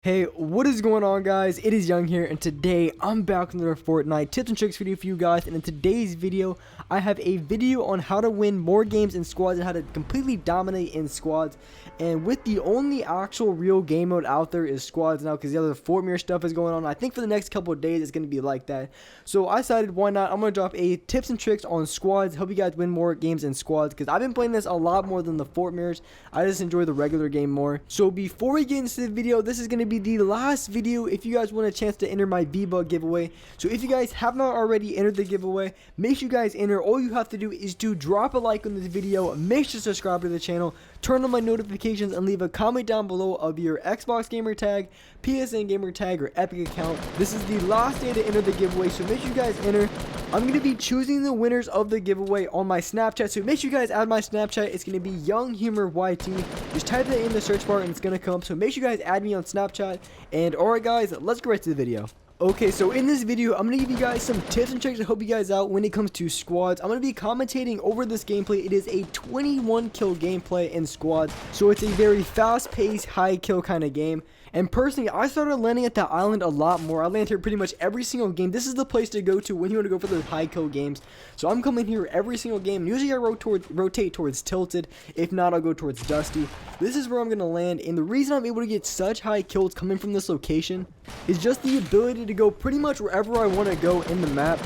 Hey, what is going on, guys? It is Young here, and today I'm back with another Fortnite tips and tricks video for you guys. And in today's video, I have a video on how to win more games in squads and how to completely dominate in squads. And with the only actual real game mode out there is squads now, because the other Fort Mirror stuff is going on. I think for the next couple of days it's going to be like that. So I decided, why not? I'm going to drop a tips and tricks on squads. Help you guys win more games in squads, because I've been playing this a lot more than the Fort Mirrors. I just enjoy the regular game more. So before we get into the video, this is going to be the last video if you guys want a chance to enter my V-Buck giveaway. So if you guys have not already entered the giveaway, make sure you guys enter. All you have to do is to drop a like on this video, make sure to subscribe to the channel, turn on my notifications, and leave a comment down below of your Xbox gamer tag, PSN gamer tag, or Epic account. This is the last day to enter the giveaway, so make sure you guys enter. I'm going to be choosing the winners of the giveaway on my Snapchat, so make sure you guys add my Snapchat. It's going to be Young Humor YT. Just type that in the search bar and it's going to come up, so make sure you guys add me on Snapchat. And alright guys, let's get right to the video. Okay, so in this video, I'm going to give you guys some tips and tricks to help you guys out when it comes to squads. I'm going to be commentating over this gameplay. It is a 21 kill gameplay in squads, so it's a very fast-paced, high kill kind of game. And personally, I started landing at that island a lot more. I land here pretty much every single game. This is the place to go to when you want to go for those high kill games. So I'm coming here every single game. Usually I rotate towards Tilted. If not, I'll go towards Dusty. This is where I'm going to land. And the reason I'm able to get such high kills coming from this location is just the ability to go pretty much wherever I want to go in the map.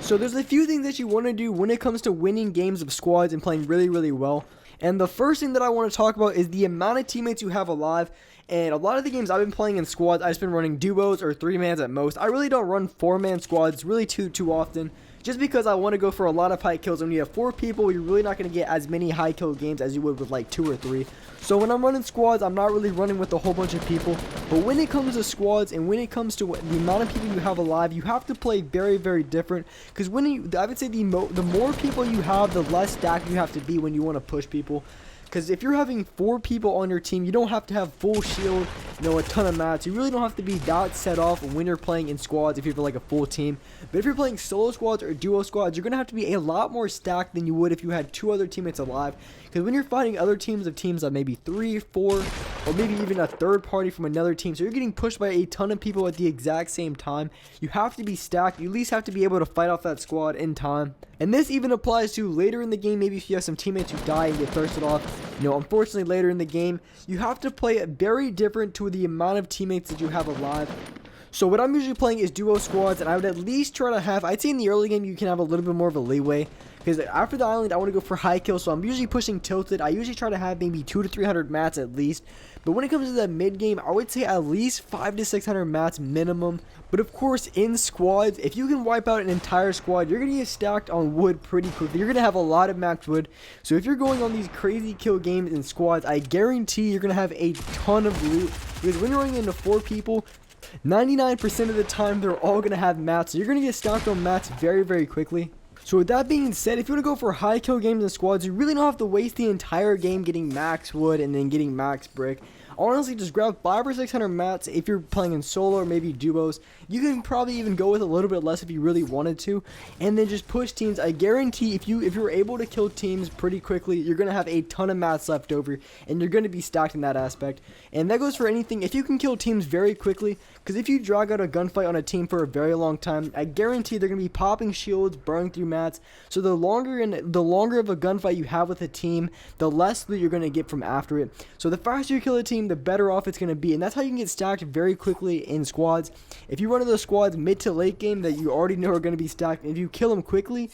So there's a few things that you want to do when it comes to winning games of squads and playing really, really well. And the first thing that I want to talk about is the amount of teammates you have alive. And a lot of the games I've been playing in squads, I've just been running duos or 3-mans at most. I really don't run 4-man squads really too often, just because I want to go for a lot of high kills. When you have 4 people, you're really not going to get as many high kill games as you would with like 2 or 3. So when I'm running squads, I'm not really running with a whole bunch of people. But when it comes to squads and when it comes to the amount of people you have alive, you have to play very, very different. Because I would say the more people you have, the less stacked you have to be when you want to push people. Because if you're having 4 people on your team, you don't have to have full shield, a ton of mats. You really don't have to be that set off when you're playing in squads if you're like a full team. But if you're playing solo squads or duo squads, you're going to have to be a lot more stacked than you would if you had 2 other teammates alive. Because when you're fighting other teams of maybe 3, 4, or maybe even a third party from another team, so you're getting pushed by a ton of people at the exact same time, you have to be stacked. You at least have to be able to fight off that squad in time. And this even applies to later in the game. Maybe if you have some teammates who die and get thirsted off, unfortunately later in the game, you have to play it very different to the amount of teammates that you have alive. So what I'm usually playing is duo squads, and I would at least try to have, I'd say in the early game you can have a little bit more of a leeway, because after the island I want to go for high kills, so I'm usually pushing Tilted. I usually try to have maybe 200 to 300 mats at least, but when it comes to the mid game, I would say at least 500 to 600 mats minimum. But of course in squads, if you can wipe out an entire squad, you're going to get stacked on wood pretty quickly. You're going to have a lot of max wood, so if you're going on these crazy kill games in squads, I guarantee you're going to have a ton of loot, because when you're running into 4 people, 99% of the time they're all going to have mats, so you're going to get stacked on mats very, very quickly. So with that being said, if you want to go for high kill games in squads, you really don't have to waste the entire game getting max wood and then getting max brick. Honestly, just grab 500 or 600 mats if you're playing in solo or maybe duos. You can probably even go with a little bit less if you really wanted to, and then just push teams. I guarantee if you're able to kill teams pretty quickly, you're going to have a ton of mats left over, and you're going to be stacked in that aspect. And that goes for anything. If you can kill teams very quickly, because if you drag out a gunfight on a team for a very long time, I guarantee they're going to be popping shields, burning through mats. So the longer of a gunfight you have with a team, the less loot you're going to get from after it. So the faster you kill a team, the better off it's going to be, and that's how you can get stacked very quickly in squads. If you run into those squads mid to late game that you already know are going to be stacked, if you kill them quickly,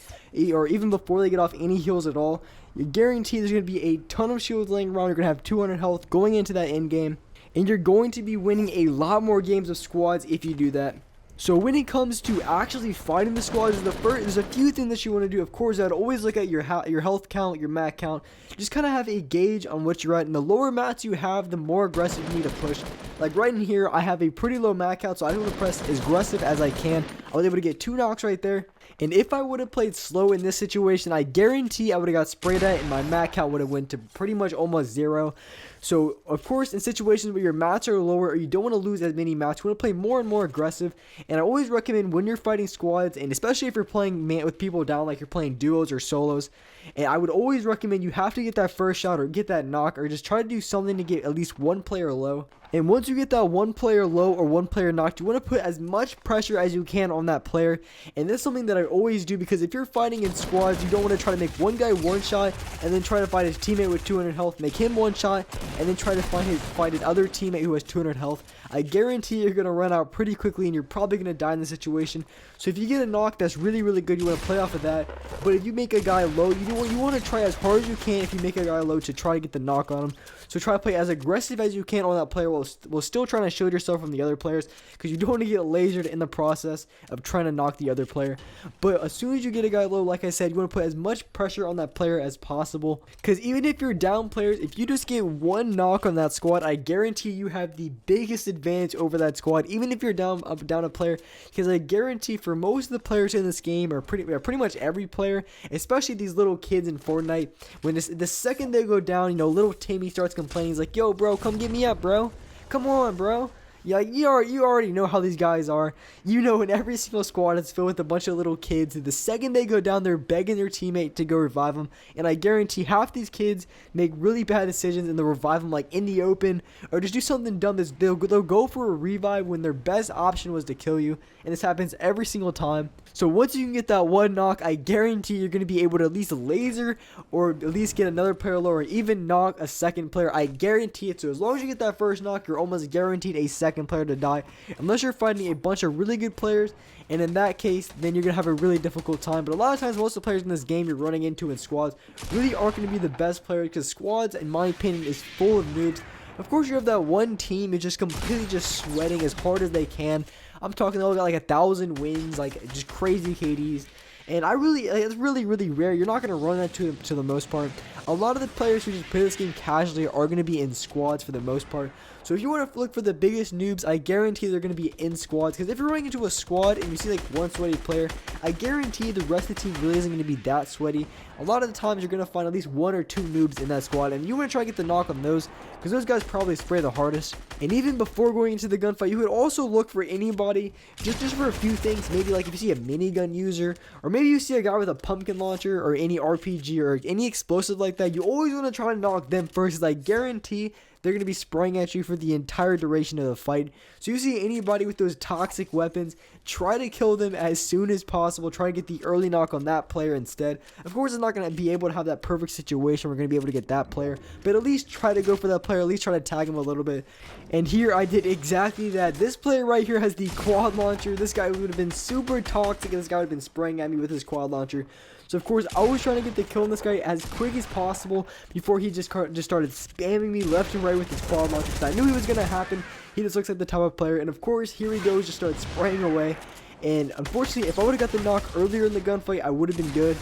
or even before they get off any heals at all, you guarantee there's going to be a ton of shields laying around. You're going to have 200 health going into that end game, and you're going to be winning a lot more games of squads if you do that. So when it comes to actually fighting the squads, there's a few things that you want to do. Of course, I'd always look at your health count, your mat count. Just kind of have a gauge on what you're at. And the lower mats you have, the more aggressive you need to push. Like right in here, I have a pretty low mat count, so I want to press as aggressive as I can. I was able to get 2 knocks right there. And if I would have played slow in this situation, I guarantee I would have got sprayed at and my mat count would have went to pretty much almost 0. So, of course, in situations where your mats are lower or you don't want to lose as many mats, you want to play more and more aggressive. And I always recommend when you're fighting squads, and especially if you're playing with people down, like you're playing duos or solos, and I would always recommend you have to get that first shot or get that knock or just try to do something to get at least 1 player low. And once you get that one player low or one player knocked, you want to put as much pressure as you can on that player. And this is something that I always do, because if you're fighting in squads, you don't want to try to make one guy one shot and then try to fight his teammate with 200 health, make him one shot, and then try to fight his other teammate who has 200 health. I guarantee you're going to run out pretty quickly and you're probably going to die in the situation. So if you get a knock, that's really, really good. You want to play off of that. But if you make a guy low, you want to try as hard as you can if you make a guy low to try to get the knock on him. So try to play as aggressive as you can on that player while still trying to shield yourself from the other players, because you don't want to get lasered in the process of trying to knock the other player. But as soon as you get a guy low, like I said, you want to put as much pressure on that player as possible, because even if you're down players, if you just get one knock on that squad, I guarantee you have the biggest advantage over that squad, even if you're down a player, because I guarantee for most of the players in this game, or pretty much every player, especially these little kids in Fortnite, when the second they go down, you know, little Timmy starts complaining. He's like, yo bro, come get me up, bro, come on bro. Yeah, you already know how these guys are. You know, in every single squad it's filled with a bunch of little kids. The second they go down, they're begging their teammate to go revive them. And I guarantee half these kids make really bad decisions and they'll revive them like in the open, or just do something dumb. They'll go for a revive when their best option was to kill you. And this happens every single time. So once you can get that one knock, I guarantee you're going to be able to at least laser or at least get another player low, or even knock a second player. I guarantee it. So as long as you get that first knock, you're almost guaranteed a second player to die, unless you're fighting a bunch of really good players, and in that case then you're gonna have a really difficult time. But a lot of times most of the players in this game you're running into in squads really aren't going to be the best players, because squads, in my opinion, is full of noobs. Of course, you have that one team is just completely just sweating as hard as they can. I'm talking, they all got like 1,000 wins, like just crazy KDs. And it's really, really rare. You're not going to run that to the most part. A lot of the players who just play this game casually are going to be in squads for the most part. So if you want to look for the biggest noobs, I guarantee they're going to be in squads. Because if you're running into a squad and you see like one sweaty player, I guarantee the rest of the team really isn't going to be that sweaty. A lot of the times you're going to find at least one or two noobs in that squad, and you want to try to get the knock on those, because those guys probably spray the hardest. And even before going into the gunfight, you could also look for anybody, just for a few things. Maybe like if you see a minigun user, or maybe you see a guy with a pumpkin launcher or any RPG or any explosive like that, you always want to try to knock them first, because I guarantee they're going to be spraying at you for the entire duration of the fight. So you see anybody with those toxic weapons, try to kill them as soon as possible. Try to get the early knock on that player instead. Of course, it's not going to be able to have that perfect situation. We're going to be able to get that player, but at least try to go for that player. At least try to tag him a little bit. And here I did exactly that. This player right here has the quad launcher. This guy would have been super toxic, and this guy would have been spraying at me with his quad launcher. So of course I was trying to get the kill on this guy as quick as possible before he just started spamming me left and right with his quad launcher. So I knew it was going to happen. He just looks like the type of player, and of course here he goes, just started spraying away. And unfortunately, if I would have got the knock earlier in the gunfight, I would have been good.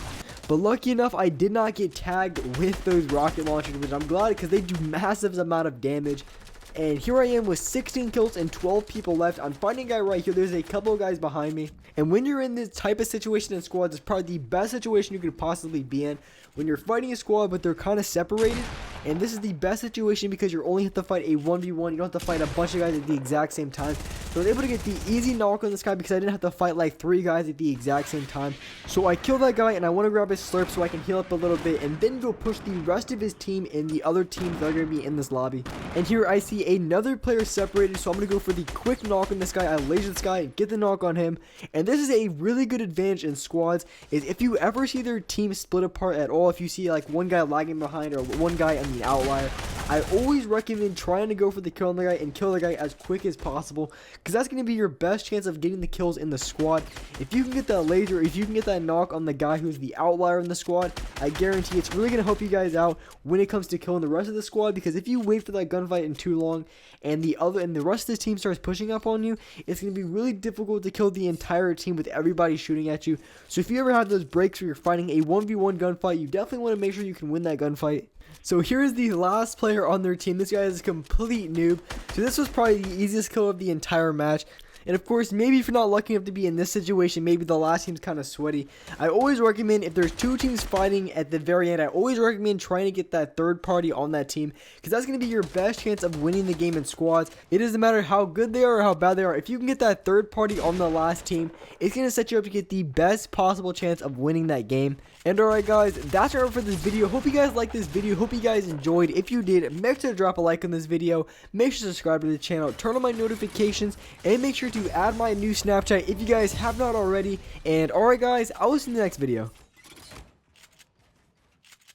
But lucky enough, I did not get tagged with those rocket launchers, which I'm glad, because they do massive amount of damage. And here I am with 16 kills and 12 people left. I'm fighting a guy right here. There's a couple of guys behind me. And when you're in this type of situation in squads, it's probably the best situation you could possibly be in. When you're fighting a squad, but they're kind of separated. And this is the best situation because you only have to fight a 1v1. You don't have to fight a bunch of guys at the exact same time. So I was able to get the easy knock on this guy because I didn't have to fight like 3 guys at the exact same time. So I kill that guy, and I want to grab his slurp so I can heal up a little bit and then go push the rest of his team and the other teams that are going to be in this lobby. And here I see another player separated, so I'm going to go for the quick knock on this guy. I laser this guy, get the knock on him. And this is a really good advantage in squads, is if you ever see their team split apart at all, if you see like one guy lagging behind or one guy on the outlier, I always recommend trying to go for the kill on the guy and kill the guy as quick as possible, because that's going to be your best chance of getting the kills in the squad. If you can get that laser, if you can get that knock on the guy who's the outlier in the squad, I guarantee it's really going to help you guys out when it comes to killing the rest of the squad, because if you wait for that gunfight in too long and the rest of the team starts pushing up on you, it's going to be really difficult to kill the entire team with everybody shooting at you. So if you ever have those breaks where you're fighting a 1v1 gunfight, you definitely want to make sure you can win that gunfight. So here is the last player on their team. This guy is a complete noob. So this was probably the easiest kill of the entire match. And of course, maybe if you're not lucky enough to be in this situation, maybe the last team's kind of sweaty, I always recommend, if there's two teams fighting at the very end, I always recommend trying to get that third party on that team, because that's going to be your best chance of winning the game in squads. It doesn't matter how good they are or how bad they are. If you can get that third party on the last team, it's going to set you up to get the best possible chance of winning that game. And alright guys, that's all for this video. Hope you guys liked this video. Hope you guys enjoyed. If you did, make sure to drop a like on this video. Make sure to subscribe to the channel. Turn on my notifications. And make sure to add my new Snapchat if you guys have not already. And alright guys, I will see you in the next video.